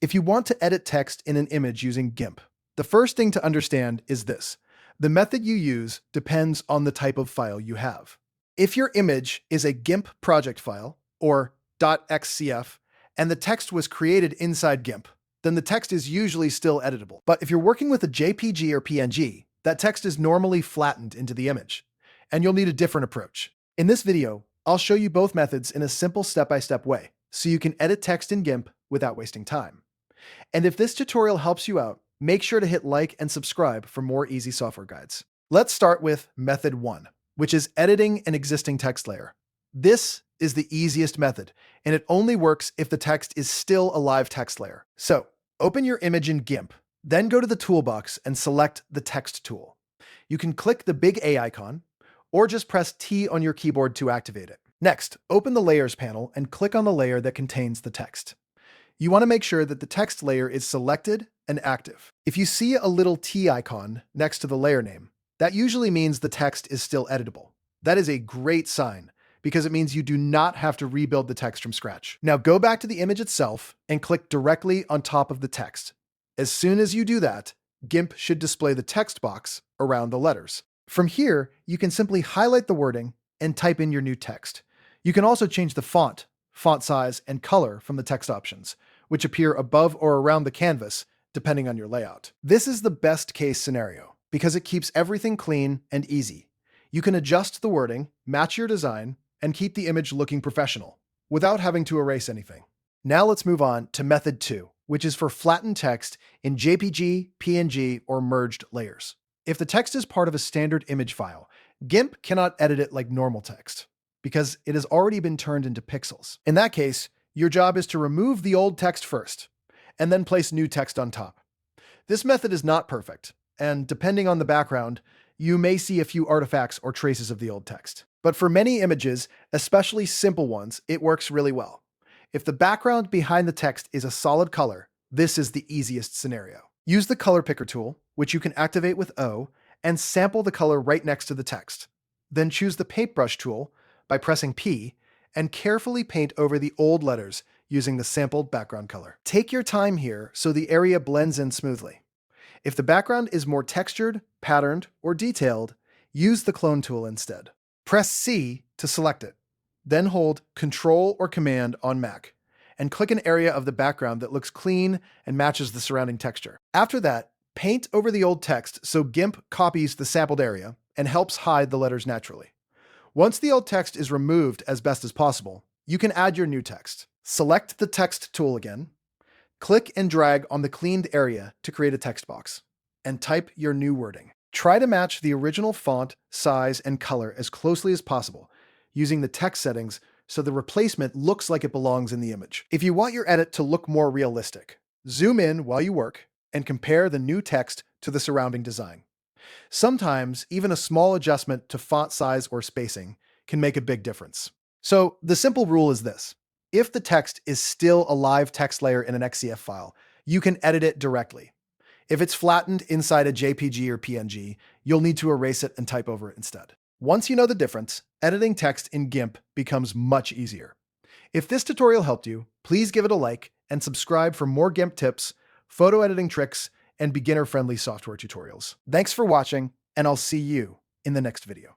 If you want to edit text in an image using GIMP, the first thing to understand is this. The method you use depends on the type of file you have. If your image is a GIMP project file, or .xcf, and the text was created inside GIMP, then the text is usually still editable. But if you're working with a JPG or PNG, that text is normally flattened into the image, and you'll need a different approach. In this video, I'll show you both methods in a simple step-by-step way, so you can edit text in GIMP without wasting time. And if this tutorial helps you out, make sure to hit like and subscribe for more easy software guides. Let's start with method 1, which is editing an existing text layer. This is the easiest method, and it only works if the text is still a live text layer. So, open your image in GIMP, then go to the toolbox and select the text tool. You can click the big A icon, or just press T on your keyboard to activate it. Next, open the Layers panel and click on the layer that contains the text. You want to make sure that the text layer is selected and active. If you see a little T icon next to the layer name, that usually means the text is still editable. That is a great sign, because it means you do not have to rebuild the text from scratch. Now go back to the image itself and click directly on top of the text. As soon as you do that, GIMP should display the text box around the letters. From here, you can simply highlight the wording and type in your new text. You can also change the font size, and color from the text options, which appear above or around the canvas, depending on your layout. This is the best case scenario, because it keeps everything clean and easy. You can adjust the wording, match your design, and keep the image looking professional, without having to erase anything. Now let's move on to method 2, which is for flattened text in JPG, PNG, or merged layers. If the text is part of a standard image file, GIMP cannot edit it like normal text, because it has already been turned into pixels. In that case, your job is to remove the old text first, and then place new text on top. This method is not perfect, and depending on the background, you may see a few artifacts or traces of the old text. But for many images, especially simple ones, it works really well. If the background behind the text is a solid color, this is the easiest scenario. Use the color picker tool, which you can activate with O, and sample the color right next to the text. Then choose the paintbrush tool by pressing P, and carefully paint over the old letters using the sampled background color. Take your time here so the area blends in smoothly. If the background is more textured, patterned, or detailed, use the clone tool instead. Press C to select it. Then hold Ctrl or Command on Mac, and click an area of the background that looks clean and matches the surrounding texture. After that, paint over the old text so GIMP copies the sampled area and helps hide the letters naturally. Once the old text is removed as best as possible, you can add your new text. Select the text tool again, click and drag on the cleaned area to create a text box, and type your new wording. Try to match the original font, size, and color as closely as possible, using the text settings so the replacement looks like it belongs in the image. If you want your edit to look more realistic, zoom in while you work and compare the new text to the surrounding design. Sometimes, even a small adjustment to font size or spacing can make a big difference. So the simple rule is this. If the text is still a live text layer in an XCF file, you can edit it directly. If it's flattened inside a JPG or PNG, you'll need to erase it and type over it instead. Once you know the difference, editing text in GIMP becomes much easier. If this tutorial helped you, please give it a like and subscribe for more GIMP tips, photo editing tricks, and beginner-friendly software tutorials. Thanks for watching, and I'll see you in the next video.